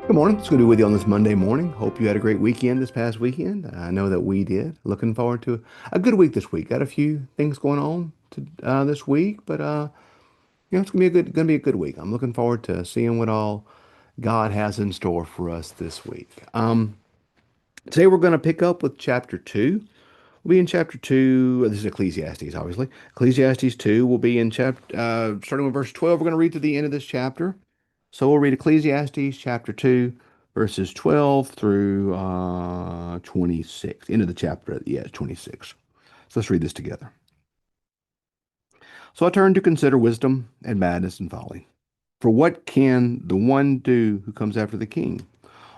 Good morning. It's good to be with you on this Monday morning. Hope you had a great weekend this past weekend. I know that we did. Looking forward to a good week this week. Got a few things going on this week, but it's gonna be a good week. I'm looking forward to seeing what all God has in store for us this week. Today we're going to pick up with chapter two. We'll be in chapter two. This is Ecclesiastes, obviously. Ecclesiastes 2 will be in chapter, starting with verse 12. We're going to read to the end of this chapter. So we'll read Ecclesiastes chapter 2, verses 12 through 26. End of the chapter, yeah, it's 26. So let's read this together. So I turned to consider wisdom and madness and folly. For what can the one do who comes after the king?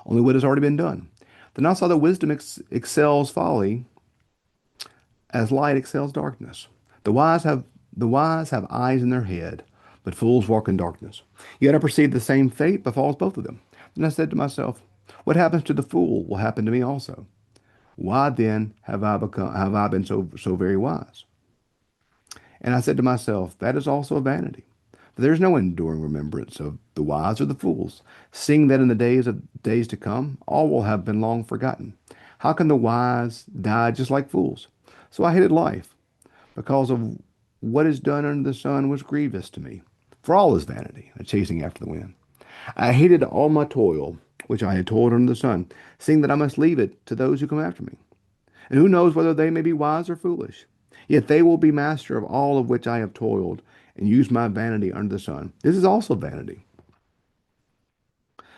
Only what has already been done. Then I saw that wisdom excels folly as light excels darkness. The wise have the wise have eyes in their head, but fools walk in darkness. Yet I perceive the same fate befalls both of them. And I said to myself, what happens to the fool will happen to me also. Why then have I been so very wise? And I said to myself, that is also a vanity. For there is no enduring remembrance of the wise or the fools, seeing that in the days to come, all will have been long forgotten. How can the wise die just like fools? So I hated life, because of what is done under the sun was grievous to me. For all is vanity, a chasing after the wind. I hated all my toil, which I had toiled under the sun, seeing that I must leave it to those who come after me. And who knows whether they may be wise or foolish? Yet they will be master of all of which I have toiled, and used my vanity under the sun. This is also vanity.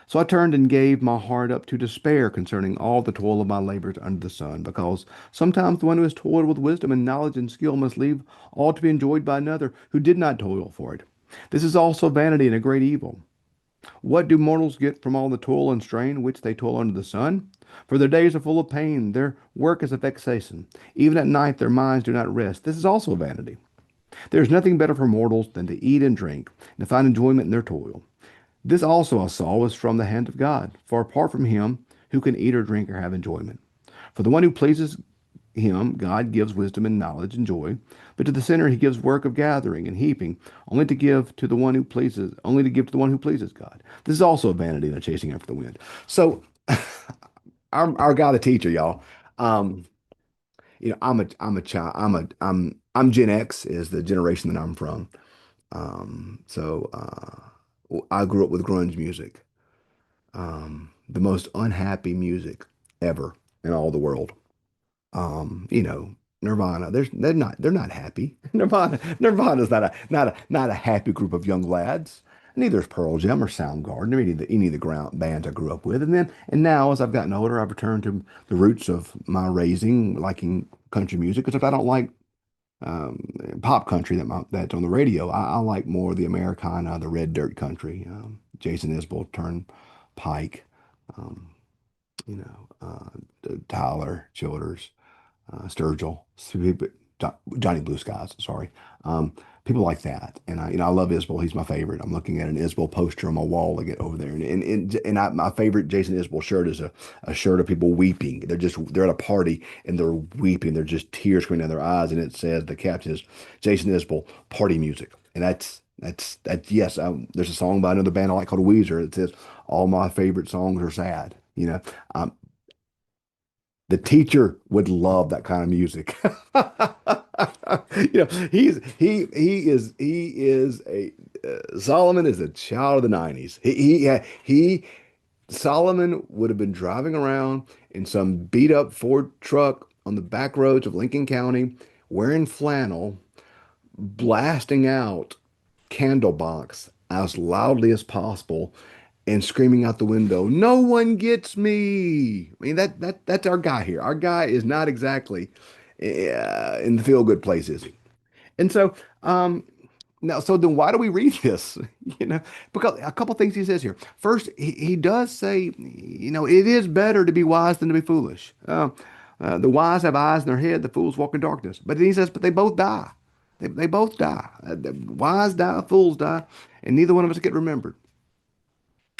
So I turned and gave my heart up to despair concerning all the toil of my labors under the sun, because sometimes the one who has toiled with wisdom and knowledge and skill must leave all to be enjoyed by another who did not toil for it. This is also vanity and a great evil. What do mortals get from all the toil and strain which they toil under the sun? For their days are full of pain, their work is a vexation. Even at night their minds do not rest. This is also vanity. There is nothing better for mortals than to eat and drink, and to find enjoyment in their toil. This also I saw was from the hand of God, for apart from him, who can eat or drink or have enjoyment? For the one who pleases him, God gives wisdom and knowledge and joy, but to the sinner he gives work of gathering and heaping, only to give to the one who pleases God. This is also a vanity and a chasing after the wind. So our guy, the teacher, y'all, um, I'm a child, I'm Gen X is the generation that I'm from. I grew up with grunge music, the most unhappy music ever in all the world. You know, Nirvana, they're not happy. Nirvana's not a happy group of young lads. Neither is Pearl Jam or Soundgarden or any of the ground bands I grew up with. And now as I've gotten older, I've returned to the roots of my raising, liking country music. Because if I don't like pop country that's on the radio. I like more of the Americana, the red dirt country. Jason Isbell, Turnpike, um, Tyler Childers, Sturgill, Johnny Blue Skies. Sorry, people like that. And I love Isbell. He's my favorite. I'm looking at an Isbell poster on my wall to get over there. My favorite Jason Isbell shirt is a shirt of people weeping. They're at a party and they're weeping. They're just tears coming down their eyes. And it says the caption is Jason Isbell party music. And that's yes. There's a song by another band I like called Weezer. It says all my favorite songs are sad. Um, the teacher would love that kind of music. He is a Solomon is a child of the 90s. He Solomon would have been driving around in some beat up Ford truck on the back roads of Lincoln County, wearing flannel, blasting out Candlebox as loudly as possible and screaming out the window, "No one gets me!" I mean that's our guy here. Our guy is not exactly in the feel good place, is he? And so now, so then why do we read this? You know, because a couple things he says here. First, he does say, it is better to be wise than to be foolish. The wise have eyes in their head, the fools walk in darkness. But then he says, but they both die. They both die. The wise die, fools die, and neither one of us get remembered.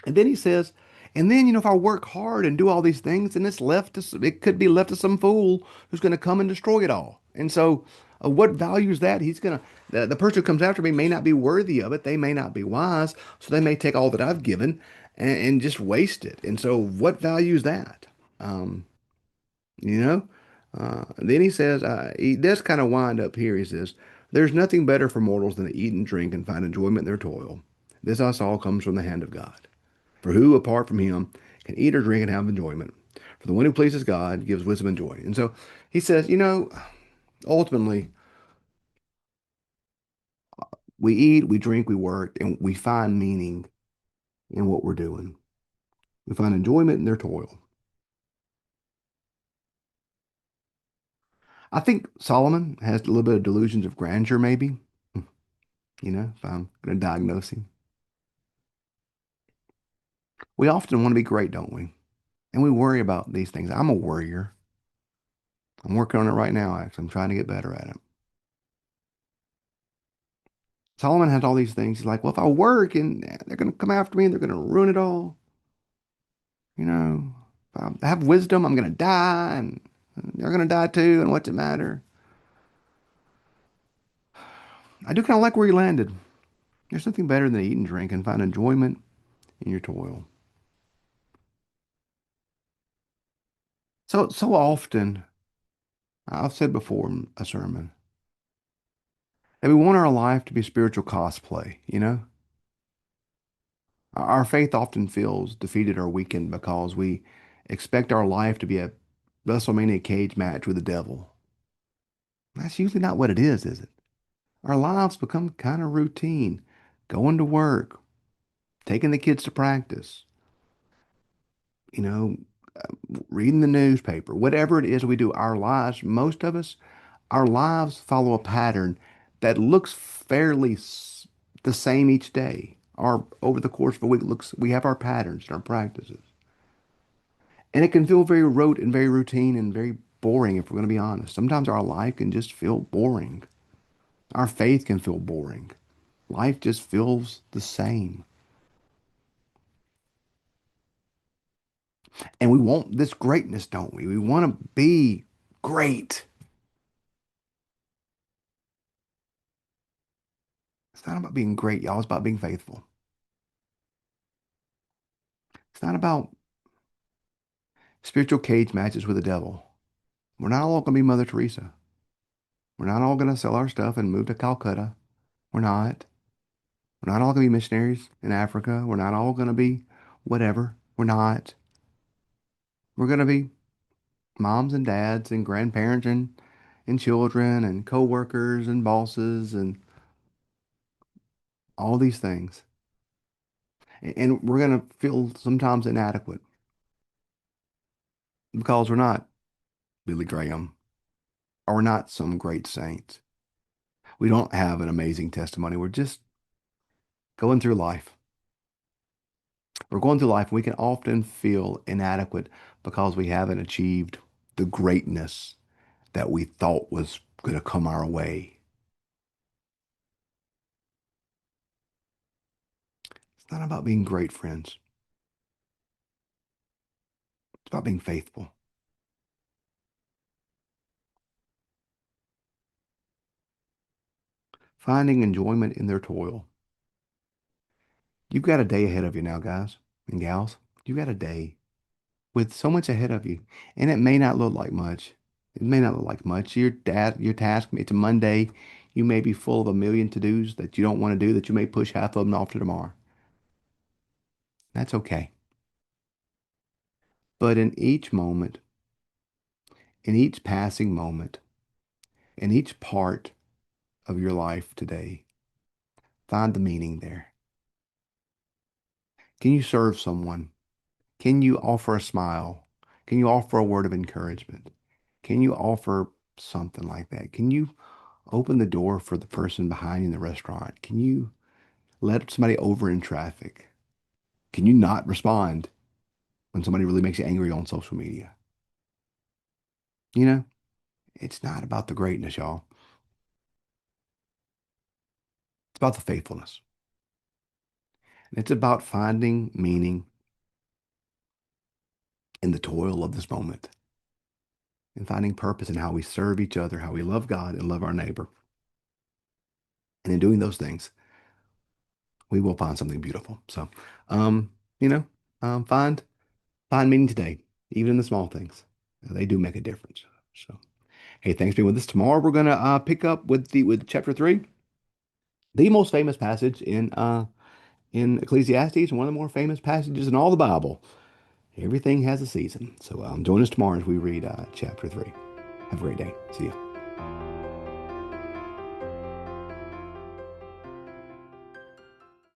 And then he says, and then, if I work hard and do all these things, and it could be left to some fool who's going to come and destroy it all. And so, what value is that? The person who comes after me may not be worthy of it. They may not be wise. So they may take all that I've given and just waste it. And so, what value is that? Um, you know? Then he says, he does kind of wind up here. He says, there's nothing better for mortals than to eat and drink and find enjoyment in their toil. This I saw comes from the hand of God. For who, apart from him, can eat or drink and have enjoyment? For the one who pleases God gives wisdom and joy. And so he says, ultimately, we eat, we drink, we work, and we find meaning in what we're doing. We find enjoyment in their toil. I think Solomon has a little bit of delusions of grandeur, maybe, if I'm going to diagnose him. We often want to be great, don't we? And we worry about these things. I'm a worrier. I'm working on it right now, actually. I'm trying to get better at it. Solomon has all these things. He's like, well, if I work and they're going to come after me and they're going to ruin it all, you know, if I have wisdom, I'm going to die and they're going to die too. And what's it matter? I do kind of like where he landed. There's nothing better than to eat and drink and find enjoyment in your toil. So often, I've said before in a sermon, that we want our life to be spiritual cosplay, you know? Our faith often feels defeated or weakened because we expect our life to be a WrestleMania cage match with the devil. That's usually not what it is it? Our lives become kind of routine. Going to work, taking the kids to practice, you know, reading the newspaper, whatever it is we do, our lives, most of us, our lives follow a pattern that looks fairly the same each day. Our over the course of a week looks we have our patterns and our practices. And it can feel very rote and very routine and very boring if we're going to be honest. Sometimes our life can just feel boring. Our faith can feel boring. Life just feels the same. And we want this greatness, don't we? We want to be great. It's not about being great, y'all. It's about being faithful. It's not about spiritual cage matches with the devil. We're not all going to be Mother Teresa. We're not all going to sell our stuff and move to Calcutta. We're not. We're not all going to be missionaries in Africa. We're not all going to be whatever. We're not. We're going to be moms and dads and grandparents and children and coworkers and bosses and all these things. And we're going to feel sometimes inadequate because we're not Billy Graham or we're not some great saint. We don't have an amazing testimony. We're just going through life. We're going through life and we can often feel inadequate because we haven't achieved the greatness that we thought was going to come our way. It's not about being great, friends. It's about being faithful, finding enjoyment in their toil. You've got a day ahead of you now, guys and gals. You've got a day with so much ahead of you, and it may not look like much. It may not look like much. Your task, it's a Monday. You may be full of a million to-dos that you don't want to do, that you may push half of them off to tomorrow. That's okay. But in each moment, in each passing moment, in each part of your life today, find the meaning there. Can you serve someone? Can you offer a smile? Can you offer a word of encouragement? Can you offer something like that? Can you open the door for the person behind you in the restaurant? Can you let somebody over in traffic? Can you not respond when somebody really makes you angry on social media? You know, it's not about the greatness, y'all. It's about the faithfulness. And it's about finding meaning in the toil of this moment and finding purpose in how we serve each other, how we love God and love our neighbor. And in doing those things, we will find something beautiful. So, um, you know, find meaning today, even in the small things. They do make a difference. So, hey, thanks for being with us. Tomorrow we're gonna pick up with the with chapter 3, the most famous passage in Ecclesiastes, one of the more famous passages in all the Bible. Everything has a season. So join us tomorrow as we read chapter 3. Have a great day. See you.